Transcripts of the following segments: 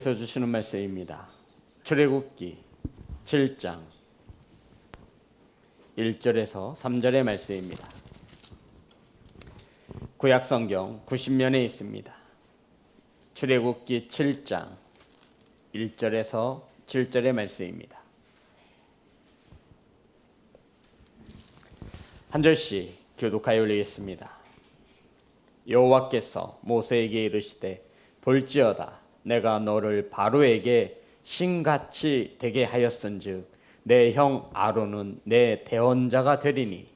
주시는 말씀입니다. 출애굽기 7장 1절에서 3절의 말씀입니다. 구약성경 90면에 있습니다. 출애굽기 7장 1절에서 7절의 말씀입니다. 한 절씩 교독하여 올리겠습니다. 여호와께서 모세에게 이르시되 볼지어다 내가 너를 바로에게 신같이 되게 하였은즉 내 형 아론은 내 대언자가 되리니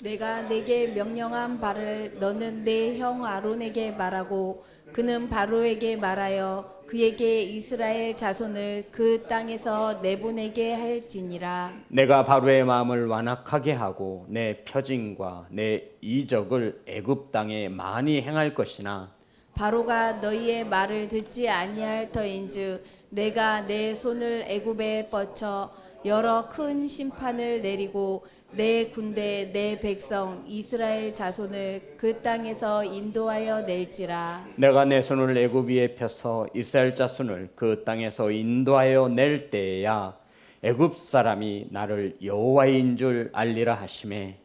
내가 내게 명령한 바를 너는 내 형 아론에게 말하고 그는 바로에게 말하여 그에게 이스라엘 자손을 그 땅에서 내보내게 할지니라. 내가 바로의 마음을 완악하게 하고 내 표징과 내 이적을 애굽 땅에 많이 행할 것이나 바로가 너희의 말을 듣지 아니할 터인즉 내가 내 손을 애굽에 뻗쳐 여러 큰 심판을 내리고 내 군대 내 백성 이스라엘 자손을 그 땅에서 인도하여 낼지라. 내가 내 손을 애굽 위에 펴서 이스라엘 자손을 그 땅에서 인도하여 낼 때에야 애굽 사람이 나를 여호와인 줄 알리라 하시매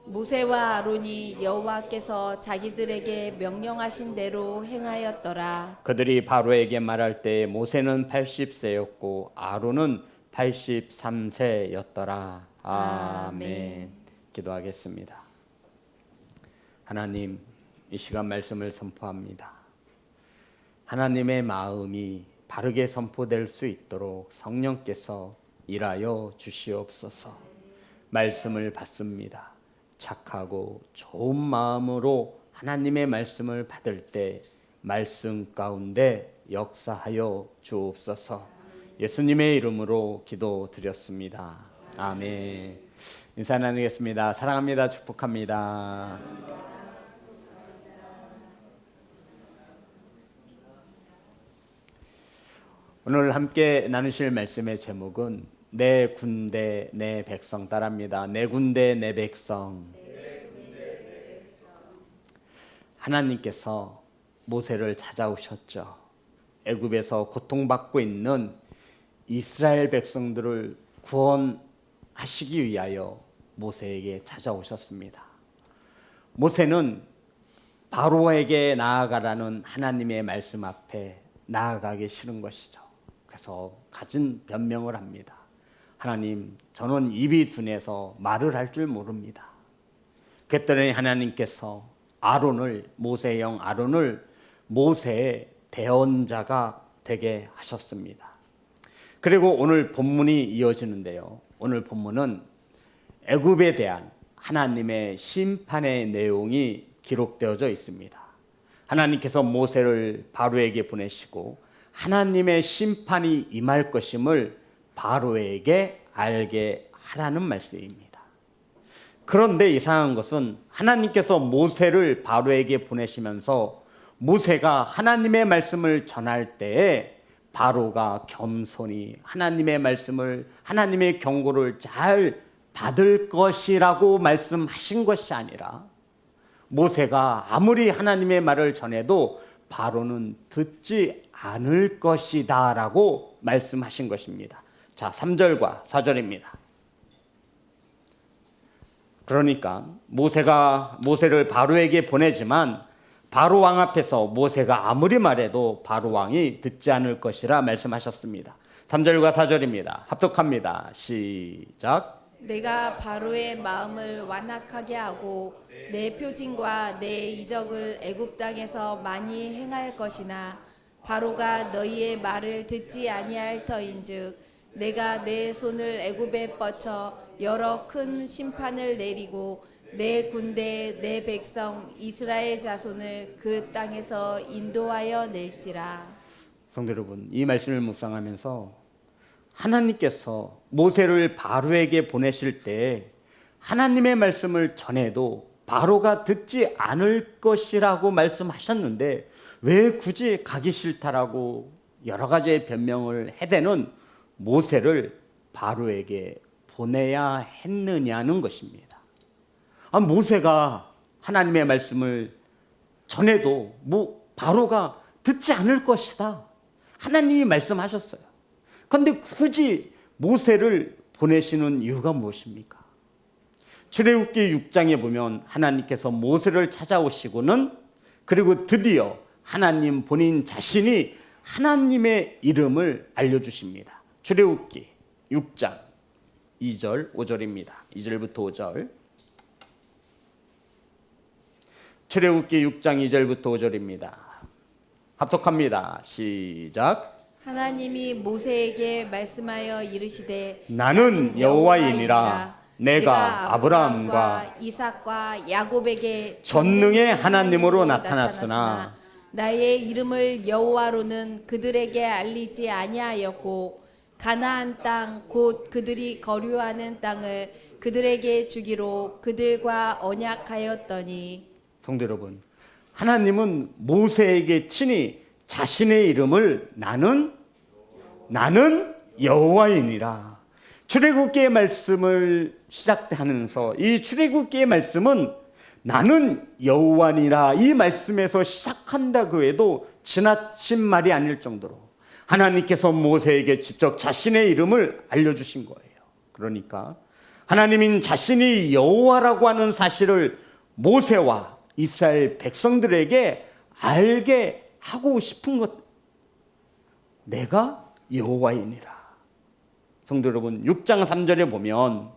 모세와 아론이 여호와께서 자기들에게 명령하신 대로 행하였더라. 그들이 바로에게 말할 때 모세는 80세였고 아론은 83세였더라. 아멘. 기도하겠습니다. 하나님, 이 시간 말씀을 선포합니다. 하나님의 마음이 바르게 선포될 수 있도록 성령께서 일하여 주시옵소서. 말씀을 받습니다. 착하고 좋은 마음으로 하나님의 말씀을 받을 때 말씀 가운데 역사하여 주옵소서. 예수님의 이름으로 기도드렸습니다. 아멘. 인사 나누겠습니다. 사랑합니다. 축복합니다. 오늘 함께 나누실 말씀의 제목은 내 군대 내 백성 따라합니다. 내 군대 내 백성. 하나님께서 모세를 찾아오셨죠. 애굽에서 고통받고 있는 이스라엘 백성들을 구원하시기 위하여 모세에게 찾아오셨습니다. 모세는 바로에게 나아가라는 하나님의 말씀 앞에 나아가기 싫은 것이죠. 그래서 가진 변명을 합니다. 하나님, 저는 입이 둔해서 말을 할 줄 모릅니다. 그랬더니 하나님께서 모세의 형 아론을 모세의 대언자가 되게 하셨습니다. 그리고 오늘 본문이 이어지는데요. 오늘 본문은 애굽에 대한 하나님의 심판의 내용이 기록되어져 있습니다. 하나님께서 모세를 바로에게 보내시고 하나님의 심판이 임할 것임을 바로에게 알게 하라는 말씀입니다. 그런데 이상한 것은 하나님께서 모세를 바로에게 보내시면서 모세가 하나님의 말씀을 전할 때에 바로가 겸손히 하나님의 말씀을, 하나님의 경고를 잘 받을 것이라고 말씀하신 것이 아니라 모세가 아무리 하나님의 말을 전해도 바로는 듣지 않을 것이다 라고 말씀하신 것입니다. 자, 3절과 4절입니다. 그러니까 모세를 바로에게 보내지만 바로 왕 앞에서 모세가 아무리 말해도 바로 왕이 듣지 않을 것이라 말씀하셨습니다. 3절과 4절입니다. 합독합니다. 시작. 내가 바로의 마음을 완악하게 하고 내 표징과 내 이적을 애굽 땅에서 많이 행할 것이나 바로가 너희의 말을 듣지 아니할 터인즉 내가 내 손을 애굽에 뻗쳐 여러 큰 심판을 내리고 내 군대 내 백성 이스라엘 자손을 그 땅에서 인도하여 낼지라. 성도 여러분, 이 말씀을 묵상하면서 하나님께서 모세를 바로에게 보내실 때 하나님의 말씀을 전해도 바로가 듣지 않을 것이라고 말씀하셨는데 왜 굳이 가기 싫다라고 여러 가지의 변명을 해대는 모세를 바로에게 보내야 했느냐는 것입니다. 모세가 하나님의 말씀을 전해도 바로가 듣지 않을 것이다. 하나님이 말씀하셨어요. 그런데 굳이 모세를 보내시는 이유가 무엇입니까? 출애굽기 6장에 보면 하나님께서 모세를 찾아오시고는 그리고 드디어 하나님 본인 자신이 하나님의 이름을 알려주십니다. 출애굽기 6장 2절 5절입니다. 2절부터 5절. 출애굽기 6장 2절부터 5절입니다. 합독합니다. 시작. 하나님이 모세에게 말씀하여 이르시되 나는 여호와이니라. 내가 아브라함과 이삭과 야곱에게 전능의 하나님으로 나타났으나 나의 이름을 여호와로는 그들에게 알리지 아니하였고 가나안 땅 곧 그들이 거류하는 땅을 그들에게 주기로 그들과 언약하였더니. 성도 여러분, 하나님은 모세에게 친히 자신의 이름을 나는 여호와이니라. 출애굽기의 말씀을 시작하면서 이 출애굽기의 말씀은 나는 여호와니라 이 말씀에서 시작한다고 해도 지나친 말이 아닐 정도로 하나님께서 모세에게 직접 자신의 이름을 알려주신 거예요. 그러니까 하나님인 자신이 여호와라고 하는 사실을 모세와 이스라엘 백성들에게 알게 하고 싶은 것, 내가 여호와이니라. 성도 여러분, 6장 3절에 보면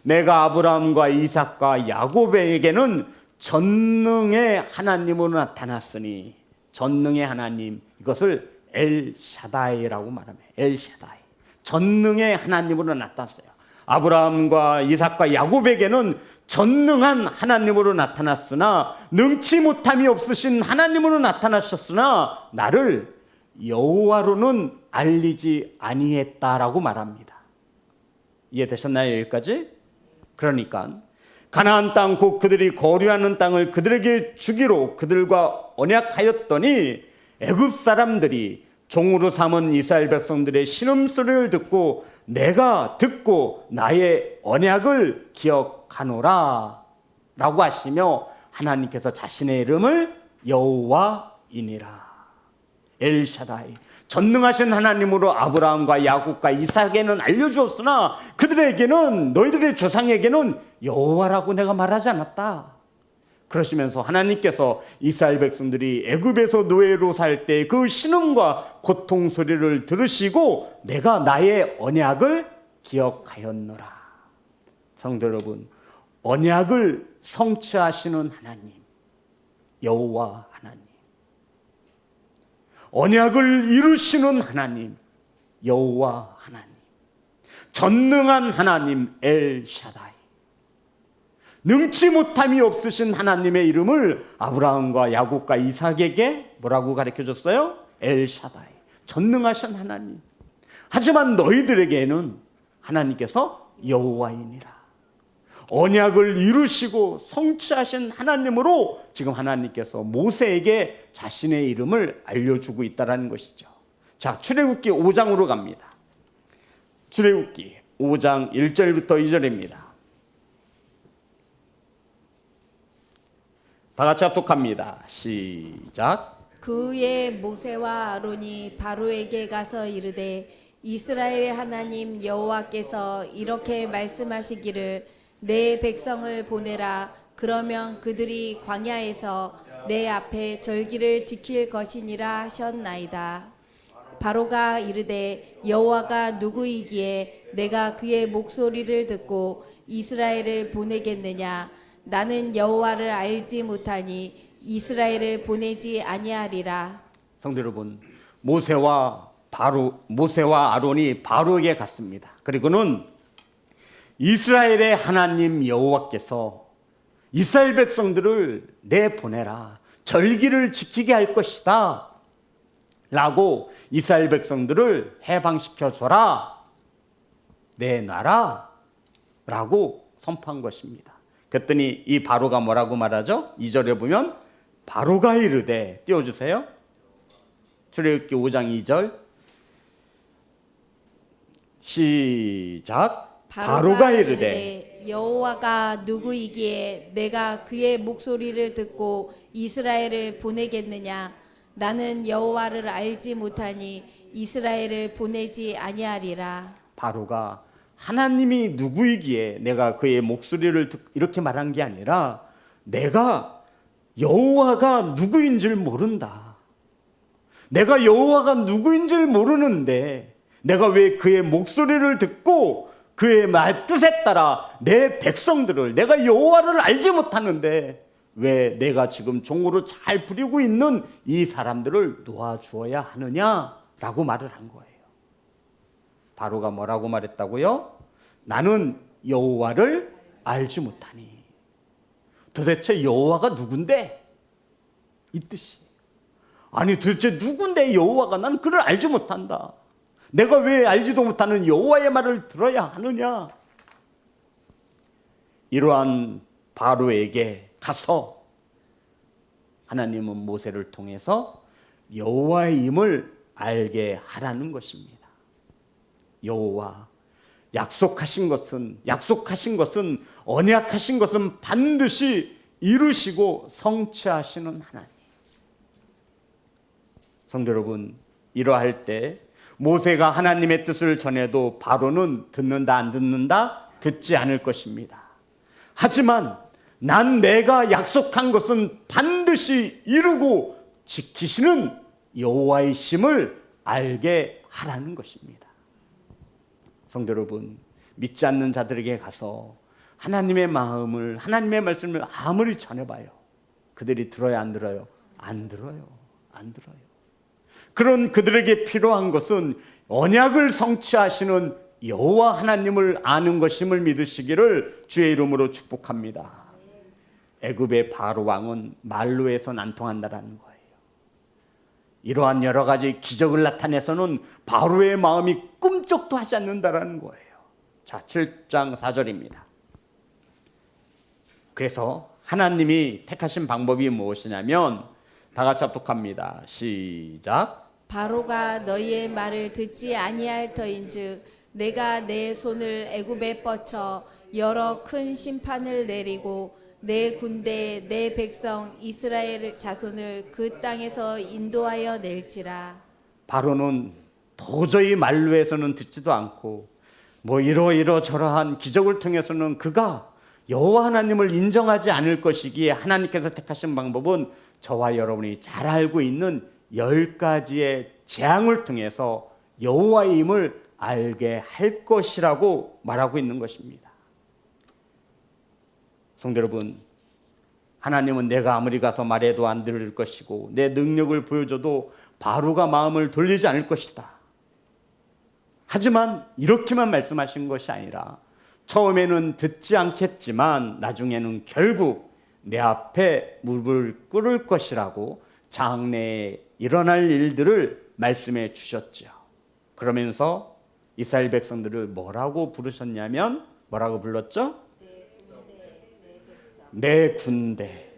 내가 아브라함과 이삭과 야곱에게는 전능의 하나님으로 나타났으니, 전능의 하나님, 이것을 엘샤다이라고 말합니다. 엘샤다이, 전능의 하나님으로 나타났어요. 아브라함과 이삭과 야곱에게는 전능한 하나님으로 나타났으나 능치 못함이 없으신 하나님으로 나타나셨으나 나를 여호와로는 알리지 아니했다라고 말합니다. 이해되셨나요? 여기까지? 그러니까 가나안 땅 곧 그들이 거류하는 땅을 그들에게 주기로 그들과 언약하였더니 애굽 사람들이 종으로 삼은 이스라엘 백성들의 신음소리를 듣고 내가 듣고 나의 언약을 기억하노라 라고 하시며 하나님께서 자신의 이름을 여호와이니라, 엘샤다이, 전능하신 하나님으로 아브라함과 야곱과 이삭에게는 알려주었으나 그들에게는, 너희들의 조상에게는 여호와라고 내가 말하지 않았다. 그러시면서 하나님께서 이스라엘 백성들이 애굽에서 노예로 살 때 그 신음과 고통 소리를 들으시고 내가 나의 언약을 기억하였노라. 성도 여러분, 언약을 성취하시는 하나님, 여호와 하나님, 언약을 이루시는 하나님, 여호와 하나님, 전능한 하나님 엘샤다이, 능치 못함이 없으신 하나님의 이름을 아브라함과 야곱과 이삭에게 뭐라고 가르쳐줬어요? 엘샤다이, 전능하신 하나님. 하지만 너희들에게는 하나님께서 여호와이니라, 언약을 이루시고 성취하신 하나님으로 지금 하나님께서 모세에게 자신의 이름을 알려주고 있다는 것이죠. 자, 출애굽기 5장으로 갑니다. 출애굽기 5장 1절부터 2절입니다. 다 같이 합독합니다. 시작. 그 후에 모세와 아론이 바로에게 가서 이르되 이스라엘의 하나님 여호와께서 이렇게 말씀하시기를 내 백성을 보내라. 그러면 그들이 광야에서 내 앞에 절기를 지킬 것이니라 하셨나이다. 바로가 이르되 여호와가 누구이기에 내가 그의 목소리를 듣고 이스라엘을 보내겠느냐. 나는 여호와를 알지 못하니 이스라엘을 보내지 아니하리라. 성도 여러분, 모세와 아론이 바로에게 갔습니다. 그리고는 이스라엘의 하나님 여호와께서 이스라엘 백성들을 내보내라, 절기를 지키게 할 것이다 라고 이스라엘 백성들을 해방시켜 줘라, 내놔라 라고 선포한 것입니다. 그랬더니 이 바로가 뭐라고 말하죠? 2절에 보면 바로가 이르되, 띄워주세요. 출애굽기 5장 2절 시작. 바로가 이르되 여호와가 누구이기에 내가 그의 목소리를 듣고 이스라엘을 보내겠느냐. 나는 여호와를 알지 못하니 이스라엘을 보내지 아니하리라. 바로가 하나님이 누구이기에 내가 그의 목소리를 이렇게 말한 게 아니라 내가 여호와가 누구인 줄 모른다. 내가 여호와가 누구인 줄 모르는데 내가 왜 그의 목소리를 듣고 그의 말뜻에 따라 내 백성들을, 내가 여호와를 알지 못하는데 왜 내가 지금 종으로 잘 부리고 있는 이 사람들을 놓아주어야 하느냐라고 말을 한 거예요. 바로가 뭐라고 말했다고요? 나는 여호와를 알지 못하니. 도대체 여호와가 누군데? 이 뜻이. 아니 도대체 누군데 여호와가? 나는 그를 알지 못한다. 내가 왜 알지도 못하는 여호와의 말을 들어야 하느냐? 이러한 바로에게 가서 하나님은 모세를 통해서 여호와의 힘을 알게 하라는 것입니다. 여호와, 약속하신 것은 언약하신 것은 반드시 이루시고 성취하시는 하나님. 성도 여러분, 이러할 때 모세가 하나님의 뜻을 전해도 바로는 듣는다 안 듣는다? 듣지 않을 것입니다. 하지만 난 내가 약속한 것은 반드시 이루고 지키시는 여호와의 심을 알게 하라는 것입니다. 성도 여러분, 믿지 않는 자들에게 가서 하나님의 마음을, 하나님의 말씀을 아무리 전해봐요. 그들이 들어야 안 들어요? 안 들어요. 안 들어요. 그런 그들에게 필요한 것은 언약을 성취하시는 여호와 하나님을 아는 것임을 믿으시기를 주의 이름으로 축복합니다. 애굽의 바로 왕은 말로 해서는 안 통한다라는 거예요. 이러한 여러 가지 기적을 나타내서는 바로의 마음이 꿈쩍도 하지 않는다라는 거예요. 자, 7장 4절입니다. 그래서 하나님이 택하신 방법이 무엇이냐면 다 같이 합독합니다. 시작. 바로가 너희의 말을 듣지 아니할 터인즉 내가 내 손을 애굽에 뻗쳐 여러 큰 심판을 내리고 내 군대 내 백성 이스라엘 자손을 그 땅에서 인도하여 낼지라. 바로는 도저히 말로 해서는 듣지도 않고 뭐 이러저러한 기적을 통해서는 그가 여호와 하나님을 인정하지 않을 것이기에 하나님께서 택하신 방법은 저와 여러분이 잘 알고 있는 10가지의 재앙을 통해서 여호와의 힘을 알게 할 것이라고 말하고 있는 것입니다. 성도 여러분, 하나님은 내가 아무리 가서 말해도 안 들을 것이고 내 능력을 보여줘도 바로가 마음을 돌리지 않을 것이다. 하지만 이렇게만 말씀하신 것이 아니라 처음에는 듣지 않겠지만 나중에는 결국 내 앞에 무릎을 꿇을 것이라고 장래에 일어날 일들을 말씀해 주셨죠. 그러면서 이스라엘 백성들을 뭐라고 부르셨냐면 뭐라고 불렀죠? 내 군대,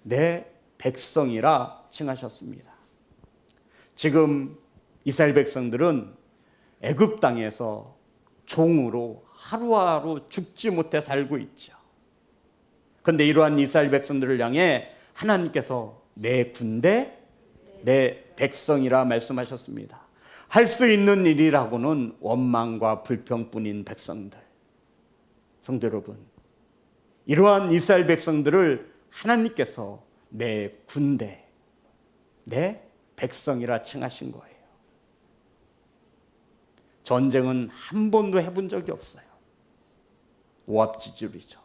내 백성이라 칭하셨습니다. 지금 이스라엘 백성들은 애굽 땅에서 종으로 하루하루 죽지 못해 살고 있죠. 그런데 이러한 이스라엘 백성들을 향해 하나님께서 내 군대, 내 백성이라 말씀하셨습니다. 할 수 있는 일이라고는 원망과 불평뿐인 백성들. 성도 여러분, 이러한 이스라엘 백성들을 하나님께서 내 군대, 내 백성이라 칭하신 거예요. 전쟁은 한 번도 해본 적이 없어요. 오합지졸이죠.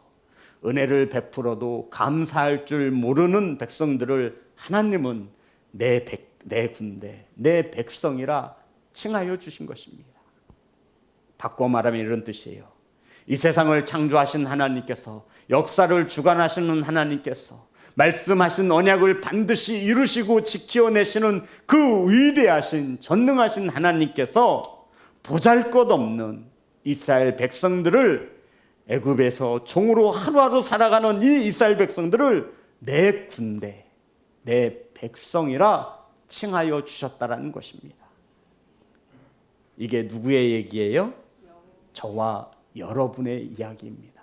은혜를 베풀어도 감사할 줄 모르는 백성들을 하나님은 내 군대, 내 백성이라 칭하여 주신 것입니다. 바꿔 말하면 이런 뜻이에요. 이 세상을 창조하신 하나님께서, 역사를 주관하시는 하나님께서 말씀하신 언약을 반드시 이루시고 지켜내시는 그 위대하신 전능하신 하나님께서 보잘것없는 이스라엘 백성들을, 애굽에서 종으로 하루하루 살아가는 이 이스라엘 백성들을 내 군대, 내 백성이라 칭하여 주셨다라는 것입니다. 이게 누구의 얘기예요? 저와 여러분의 이야기입니다.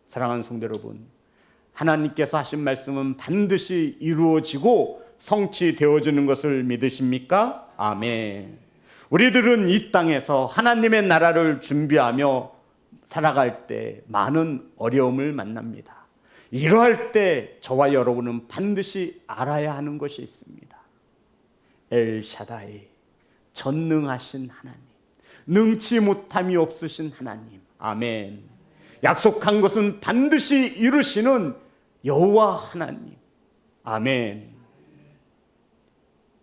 사랑하는 성도 여러분, 하나님께서 하신 말씀은 반드시 이루어지고 성취되어지는 것을 믿으십니까? 아멘. 우리들은 이 땅에서 하나님의 나라를 준비하며 살아갈 때 많은 어려움을 만납니다. 이러할 때 저와 여러분은 반드시 알아야 하는 것이 있습니다. 엘샤다이, 전능하신 하나님, 능치 못함이 없으신 하나님. 아멘. 약속한 것은 반드시 이루시는 여호와 하나님. 아멘.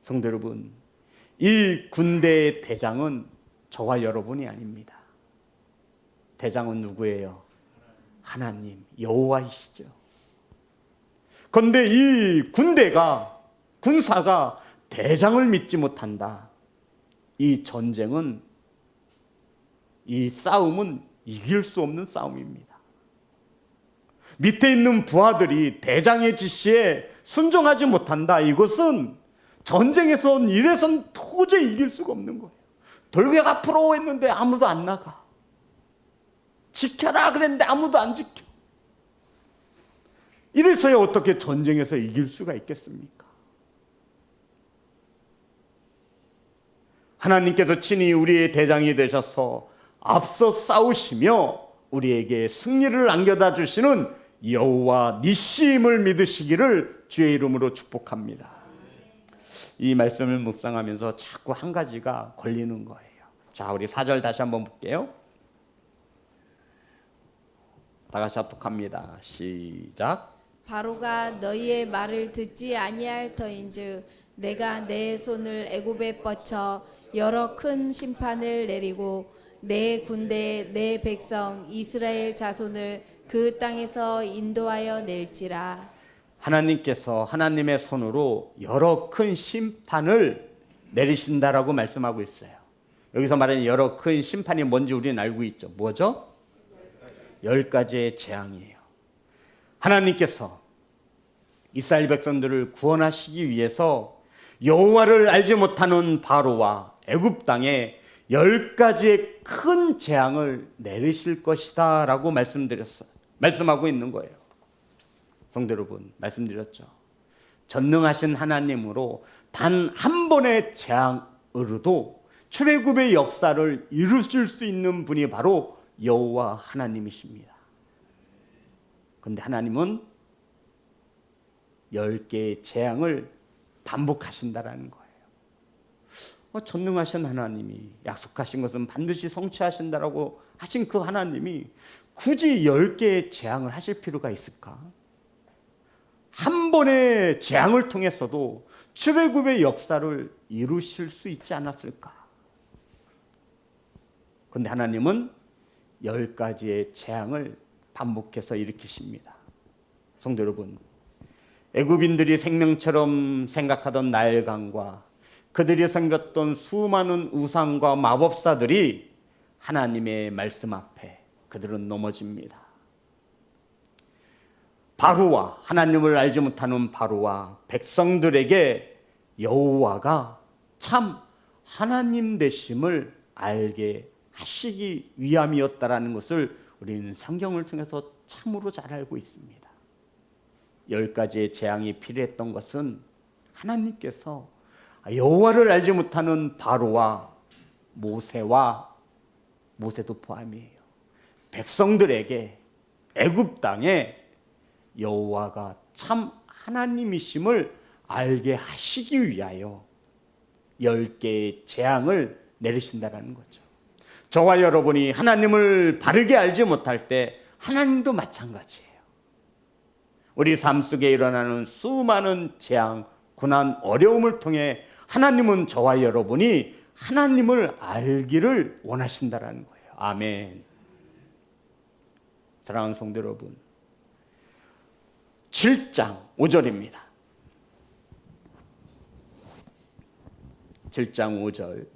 성도 여러분, 이 군대의 대장은 저와 여러분이 아닙니다. 대장은 누구예요? 하나님, 여호와이시죠. 그런데 이 군사가 대장을 믿지 못한다. 이 전쟁은, 이 싸움은 이길 수 없는 싸움입니다. 밑에 있는 부하들이 대장의 지시에 순종하지 못한다. 이것은 전쟁에선 이래선 도저히 이길 수가 없는 거예요. 돌격 앞으로 했는데 아무도 안 나가. 지켜라 그랬는데 아무도 안 지켜. 이래서야 어떻게 전쟁에서 이길 수가 있겠습니까? 하나님께서 친히 우리의 대장이 되셔서 앞서 싸우시며 우리에게 승리를 안겨다 주시는 여호와 니시임을 믿으시기를 주의 이름으로 축복합니다. 이 말씀을 묵상하면서 자꾸 한 가지가 걸리는 거예요. 자, 우리 4절 다시 한번 볼게요. 다 같이 합독합니다. 시작. 바로가 너희의 말을 듣지 아니할 터인즉 내가 내 손을 애굽에 뻗쳐 여러 큰 심판을 내리고 내 군대 내 백성 이스라엘 자손을 그 땅에서 인도하여 낼지라. 하나님께서 하나님의 손으로 여러 큰 심판을 내리신다라고 말씀하고 있어요. 여기서 말하는 여러 큰 심판이 뭔지 우리는 알고 있죠. 뭐죠? 10가지의 재앙이에요. 하나님께서 이스라엘 백성들을 구원하시기 위해서 여호와를 알지 못하는 바로와 애굽 땅에 10가지의 큰 재앙을 내리실 것이다 라고 말씀하고 있는 거예요. 성도 여러분, 말씀드렸죠. 전능하신 하나님으로 단 한 번의 재앙으로도 출애굽의 역사를 이루실 수 있는 분이 바로 여호와 하나님이십니다. 그런데 하나님은 10개의 재앙을 반복하신다라는 거예요. 전능하신 하나님이 약속하신 것은 반드시 성취하신다라고 하신 그 하나님이 굳이 10개의 재앙을 하실 필요가 있을까? 한 번의 재앙을 통해서도 출애굽의 역사를 이루실 수 있지 않았을까? 그런데 하나님은 10가지의 재앙을 반복해서 일으키십니다. 성도 여러분, 애굽인들이 생명처럼 생각하던 나일강과 그들이 섬겼던 수많은 우상과 마법사들이 하나님의 말씀 앞에 그들은 넘어집니다. 바로와 하나님을 알지 못하는 바로와 백성들에게 여호와가 참 하나님 되심을 알게 하시기 위함이었다라는 것을 우리는 성경을 통해서 참으로 잘 알고 있습니다. 10가지의 재앙이 필요했던 것은 하나님께서 여호와를 알지 못하는 바로와 모세도 포함이에요. 백성들에게 애굽 땅에 여호와가 참 하나님이심을 알게 하시기 위하여 10개의 재앙을 내리신다라는 거죠. 저와 여러분이 하나님을 바르게 알지 못할 때 하나님도 마찬가지예요. 우리 삶 속에 일어나는 수많은 재앙, 고난, 어려움을 통해 하나님은 저와 여러분이 하나님을 알기를 원하신다라는 거예요. 아멘. 사랑하는 성도 여러분, 7장 5절입니다. 7장 5절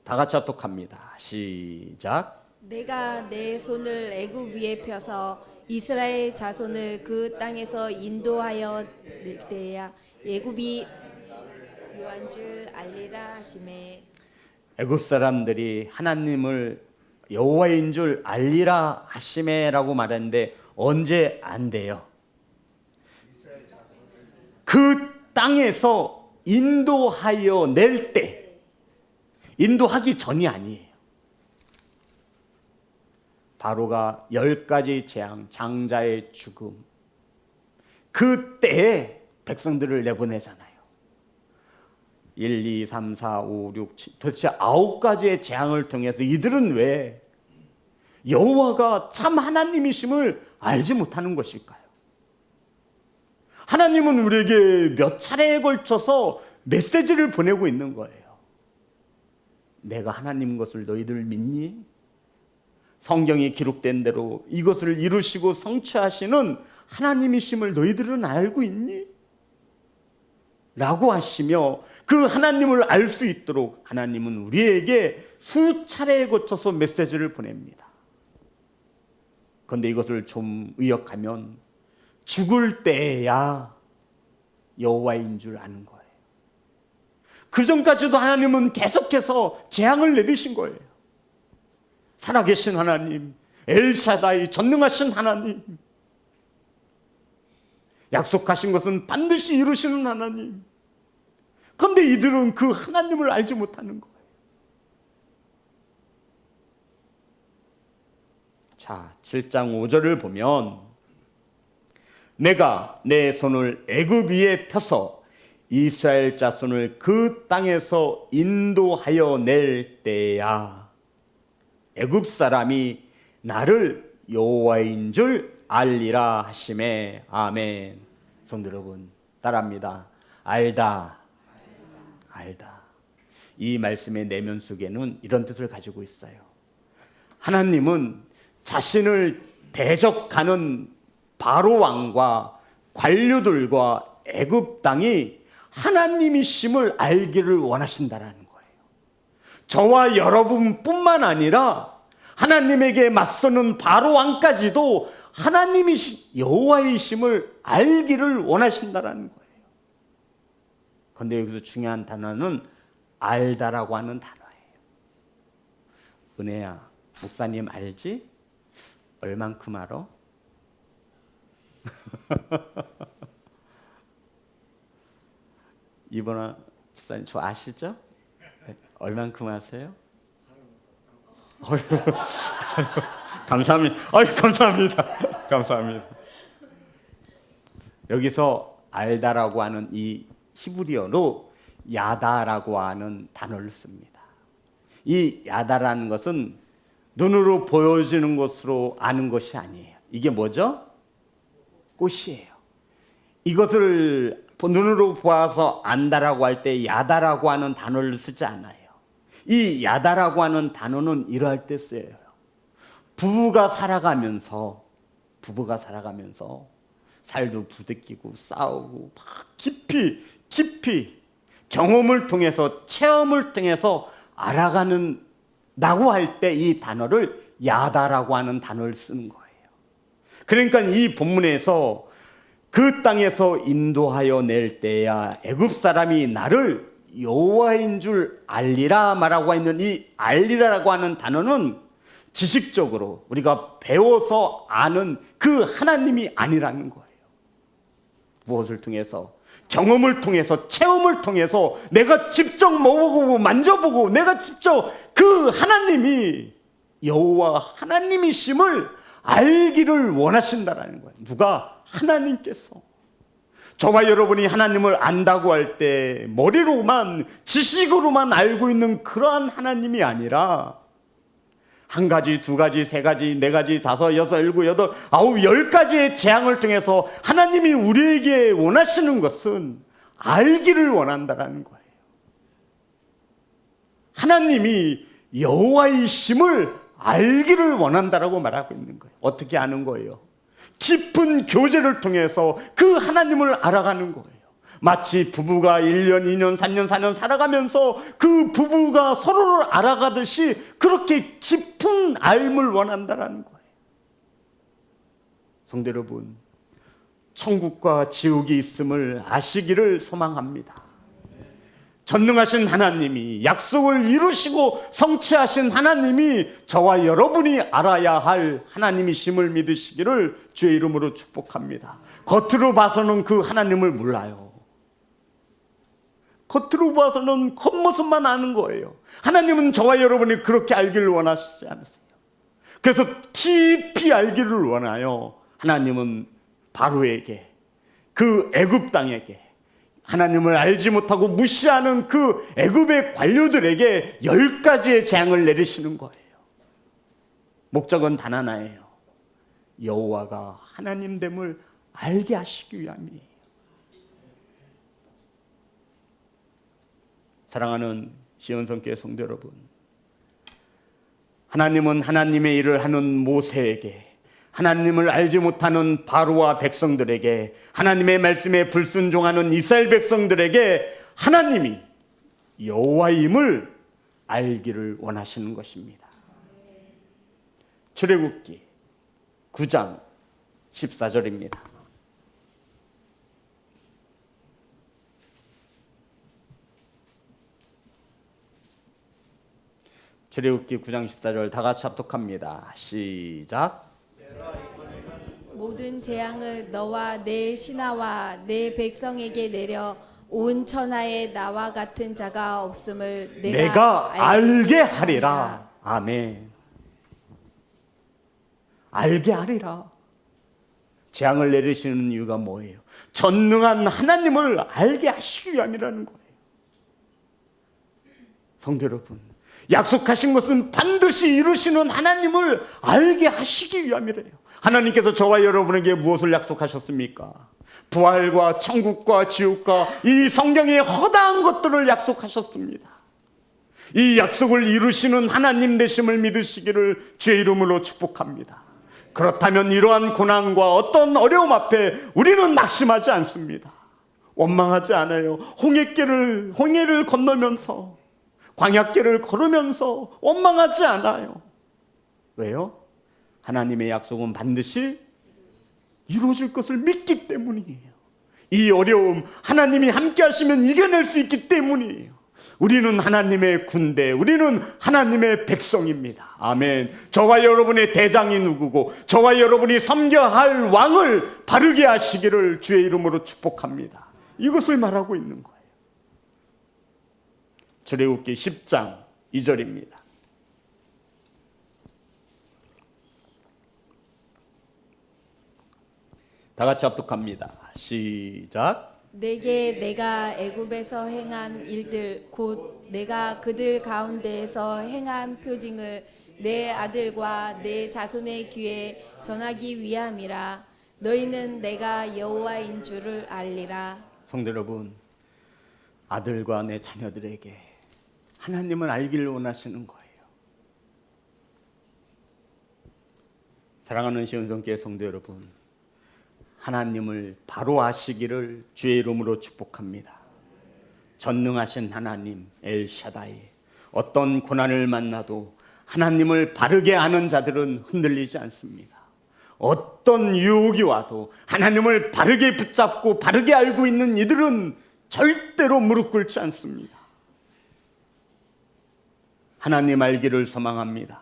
다 같이 합독합니다. 시작. 내가 내 손을 애굽 위에 펴서 이스라엘 자손을 그 땅에서 인도하여 낼 때야 애굽이 묘한 줄 알리라 하시매. 애굽 사람들이 하나님을 여호와인 줄 알리라 하시매라고 말했는데 언제 안 돼요? 그 땅에서 인도하여 낼 때, 인도하기 전이 아니에요. 바로가 10가지 재앙, 장자의 죽음, 그때에 백성들을 내보내잖아요. 1, 2, 3, 4, 5, 6, 7 도대체 9가지의 재앙을 통해서 이들은 왜 여호와가 참 하나님이심을 알지 못하는 것일까요? 하나님은 우리에게 몇 차례에 걸쳐서 메시지를 보내고 있는 거예요. 내가 하나님인 것을 너희들 믿니? 성경이 기록된 대로 이것을 이루시고 성취하시는 하나님이심을 너희들은 알고 있니? 라고 하시며 그 하나님을 알 수 있도록 하나님은 우리에게 수차례에 거쳐서 메시지를 보냅니다. 그런데 이것을 좀 의역하면 죽을 때야 여호와인 줄 아는 거예요. 그 전까지도 하나님은 계속해서 재앙을 내리신 거예요. 살아계신 하나님, 엘샤다이, 전능하신 하나님, 약속하신 것은 반드시 이루시는 하나님. 그런데 이들은 그 하나님을 알지 못하는 거예요. 자, 7장 5절을 보면 내가 내 손을 애굽 위에 펴서 이스라엘 자손을 그 땅에서 인도하여 낼 때야 애굽 사람이 나를 여호와인 줄 알리라 하시매. 아멘. 성도 여러분, 따라합니다. 알다. 알다. 이 말씀의 내면 속에는 이런 뜻을 가지고 있어요. 하나님은 자신을 대적하는 바로 왕과 관료들과 애굽 땅이 하나님이심을 알기를 원하신다라는 거예요. 저와 여러분뿐만 아니라 하나님에게 맞서는 바로 왕까지도 하나님이 여호와이심을 알기를 원하신다라는 거예요. 그런데 여기서 중요한 단어는 알다라고 하는 단어예요. 은혜야, 목사님 알지? 얼만큼 알아? 이번아 목사님 저 아시죠? 얼만큼 아세요? 감사합니다. 감사합니다. 감사합니다. 여기서 알다라고 하는 이 히브리어로 야다라고 하는 단어를 씁니다. 이 야다라는 것은 눈으로 보여지는 것으로 아는 것이 아니에요. 이게 뭐죠? 꽃이에요. 이것을 눈으로 보아서 안다라고 할 때 야다라고 하는 단어를 쓰지 않아요. 이 야다라고 하는 단어는 이러할 때 쓰여요. 부부가 살아가면서 살도 부대끼고 싸우고 막 깊이 경험을 통해서 체험을 통해서 알아가는다고 할 때 이 단어를 야다라고 하는 단어를 쓰는 거예요. 그러니까 이 본문에서 그 땅에서 인도하여 낼 때야 애굽 사람이 나를 여호와인 줄 알리라 말하고 있는 이 알리라라고 하는 단어는 지식적으로 우리가 배워서 아는 그 하나님이 아니라는 거예요. 무엇을 통해서? 경험을 통해서, 체험을 통해서 내가 직접 먹어보고 만져보고 내가 직접 그 하나님이 여호와 하나님이심을 알기를 원하신다라는 거예요. 누가? 하나님께서. 저와 여러분이 하나님을 안다고 할 때 머리로만 지식으로만 알고 있는 그러한 하나님이 아니라 한 가지, 두 가지, 세 가지, 네 가지, 다섯, 여섯, 일곱, 여덟, 아홉, 10가지의 재앙을 통해서 하나님이 우리에게 원하시는 것은 알기를 원한다라는 거예요. 하나님이 여호와이심을 알기를 원한다라고 말하고 있는 거예요. 어떻게 아는 거예요? 깊은 교제를 통해서 그 하나님을 알아가는 거예요. 마치 부부가 1년, 2년, 3년, 4년 살아가면서 그 부부가 서로를 알아가듯이 그렇게 깊은 알을 원한다라는 거예요. 성도 여러분, 천국과 지옥이 있음을 아시기를 소망합니다. 전능하신 하나님이, 약속을 이루시고 성취하신 하나님이 저와 여러분이 알아야 할 하나님이심을 믿으시기를 주의 이름으로 축복합니다. 겉으로 봐서는 그 하나님을 몰라요. 겉으로 봐서는 겉모습만 아는 거예요. 하나님은 저와 여러분이 그렇게 알기를 원하시지 않으세요. 그래서 깊이 알기를 원하요. 하나님은 바로에게, 그 애굽 땅에게, 하나님을 알지 못하고 무시하는 그 애굽의 관료들에게 10가지의 재앙을 내리시는 거예요. 목적은 단 하나예요. 여호와가 하나님됨을 알게 하시기 위함이에요. 사랑하는 시온성교회 성도 여러분, 하나님은 하나님의 일을 하는 모세에게, 하나님을 알지 못하는 바로와 백성들에게, 하나님의 말씀에 불순종하는 이스라엘 백성들에게 하나님이 여호와임을 알기를 원하시는 것입니다. 출애굽기 9장 14절입니다. 출애굽기 9장 14절 다 같이 합독합니다. 시작. 모든 재앙을 너와 내 신하와 내 백성에게 내려 온 천하에 나와 같은 자가 없음을 내가 알게 하리라. 아멘. 알게 하리라. 재앙을 내리시는 이유가 뭐예요? 전능한 하나님을 알게 하시기 위함이라는 거예요. 성도 여러분, 약속하신 것은 반드시 이루시는 하나님을 알게 하시기 위함이래요. 하나님께서 저와 여러분에게 무엇을 약속하셨습니까? 부활과 천국과 지옥과 이 성경의 허다한 것들을 약속하셨습니다. 이 약속을 이루시는 하나님 되심을 믿으시기를 주의 이름으로 축복합니다. 그렇다면 이러한 고난과 어떤 어려움 앞에 우리는 낙심하지 않습니다. 원망하지 않아요. 홍해를 건너면서, 광야길을 걸으면서 원망하지 않아요. 왜요? 하나님의 약속은 반드시 이루어질 것을 믿기 때문이에요. 이 어려움 하나님이 함께 하시면 이겨낼 수 있기 때문이에요. 우리는 하나님의 군대, 우리는 하나님의 백성입니다. 아멘. 저와 여러분의 대장이 누구고 저와 여러분이 섬겨야 할 왕을 바르게 하시기를 주의 이름으로 축복합니다. 이것을 말하고 있는 거예요. 출애굽기 10장 2절입니다. 다 같이 합독합니다. 시작. 내게 내가 애굽에서 행한 일들 곧 내가 그들 가운데에서 행한 표징을 내 아들과 내 자손의 귀에 전하기 위함이라. 너희는 내가 여호와인 줄을 알리라. 성도 여러분, 아들과 내 자녀들에게 하나님을 알기를 원하시는 거예요. 사랑하는 시온성교회 성도 여러분, 하나님을 바로 아시기를 주의 이름으로 축복합니다. 전능하신 하나님 엘샤다이, 어떤 고난을 만나도 하나님을 바르게 아는 자들은 흔들리지 않습니다. 어떤 유혹이 와도 하나님을 바르게 붙잡고 바르게 알고 있는 이들은 절대로 무릎 꿇지 않습니다. 하나님 알기를 소망합니다.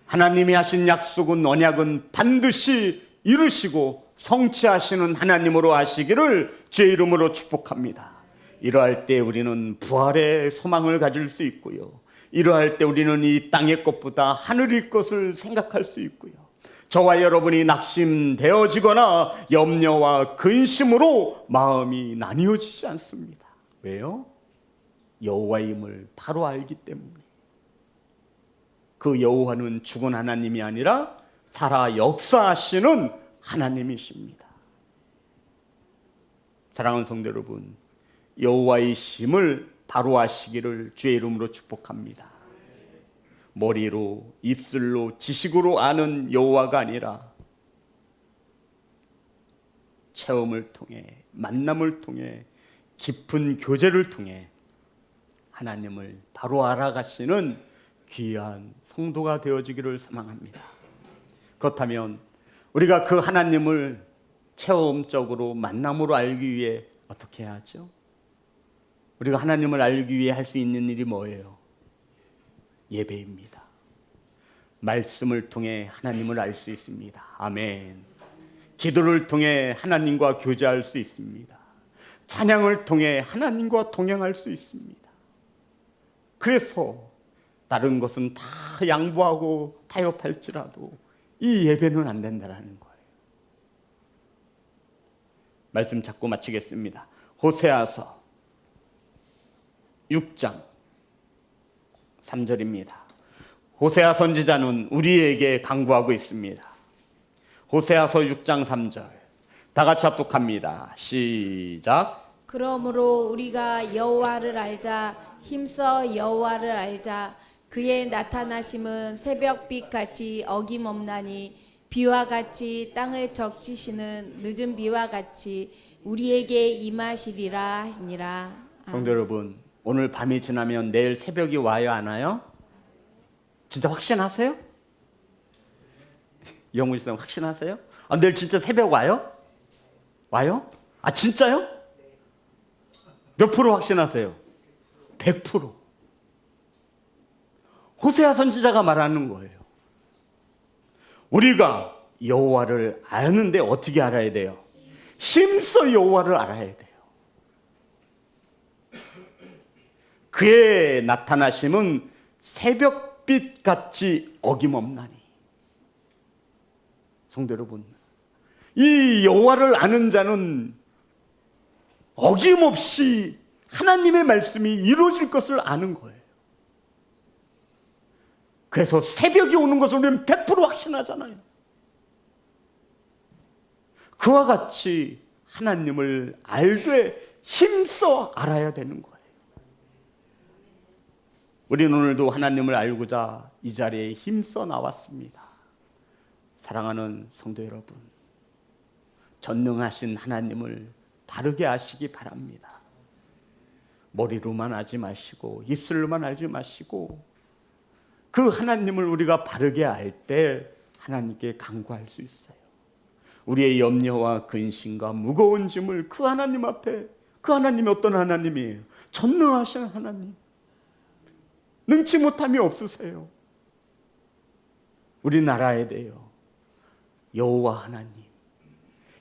하나님이 하신 약속은, 언약은 반드시 이루시고 성취하시는 하나님으로 아시기를 주의 이름으로 축복합니다. 이러할 때 우리는 부활의 소망을 가질 수 있고요. 이러할 때 우리는 이 땅의 것보다 하늘의 것을 생각할 수 있고요. 저와 여러분이 낙심되어지거나 염려와 근심으로 마음이 나뉘어지지 않습니다. 왜요? 여호와임을 바로 알기 때문에. 그 여호와는 죽은 하나님이 아니라 살아 역사하시는 하나님이십니다. 사랑하는 성도 여러분, 여호와의 심을 바로 아시기를 주의 이름으로 축복합니다. 머리로, 입술로, 지식으로 아는 여호와가 아니라 체험을 통해, 만남을 통해, 깊은 교제를 통해 하나님을 바로 알아가시는 귀한 성도가 되어지기를 소망합니다. 그렇다면 우리가 그 하나님을 체험적으로 만남으로 알기 위해 어떻게 해야 하죠? 우리가 하나님을 알기 위해 할 수 있는 일이 뭐예요? 예배입니다. 말씀을 통해 하나님을 알 수 있습니다. 아멘. 기도를 통해 하나님과 교제할 수 있습니다. 찬양을 통해 하나님과 동행할 수 있습니다. 그래서 다른 것은 다 양보하고 타협할지라도 이 예배는 안 된다는 거예요. 말씀 잡고 마치겠습니다. 호세아서 6장 3절입니다. 호세아 선지자는 우리에게 강구하고 있습니다. 호세아서 6장 3절 다 같이 합독합니다. 시작. 그러므로 우리가 여호와를 알자, 힘써 여호와를 알자. 그의 나타나심은 새벽빛 같이 어김없나니 비와 같이 땅을 적시시는 늦은 비와 같이 우리에게 임하시리라 하니라. 성도 여러분, 오늘 밤이 지나면 내일 새벽이 와요, 안 와요? 진짜 확신하세요? 영우일성 확신하세요? 내일 진짜 새벽 와요? 와요? 진짜요? 몇 프로 확신하세요? 100%. 호세아 선지자가 말하는 거예요. 우리가 여호와를 아는데 어떻게 알아야 돼요? 힘써 여호와를 알아야 돼요. 그의 나타나심은 새벽빛 같이 어김없나니. 성도 여러분, 이 여호와를 아는 자는 어김없이 하나님의 말씀이 이루어질 것을 아는 거예요. 그래서 새벽이 오는 것을 우리는 100% 확신하잖아요. 그와 같이 하나님을 알되 힘써 알아야 되는 거예요. 우리는 오늘도 하나님을 알고자 이 자리에 힘써 나왔습니다. 사랑하는 성도 여러분, 전능하신 하나님을 바르게 아시기 바랍니다. 머리로만 알지 마시고 입술로만 알지 마시고 그 하나님을 우리가 바르게 알 때 하나님께 간구할 수 있어요. 우리의 염려와 근심과 무거운 짐을 그 하나님 앞에, 그 하나님이 어떤 하나님이에요? 전능하신 하나님, 능치 못함이 없으세요. 우리는 알아야 돼요. 여호와 하나님,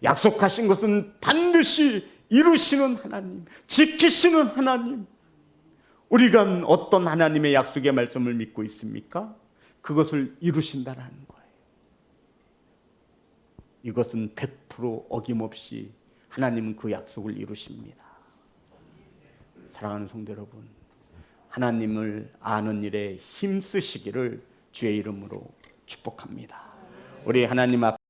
약속하신 것은 반드시 이루시는 하나님, 지키시는 하나님. 우리가 어떤 하나님의 약속의 말씀을 믿고 있습니까? 그것을 이루신다는 거예요. 이것은 100% 어김없이 하나님은 그 약속을 이루십니다. 사랑하는 성도 여러분, 하나님을 아는 일에 힘쓰시기를 주의 이름으로 축복합니다. 우리 하나님 앞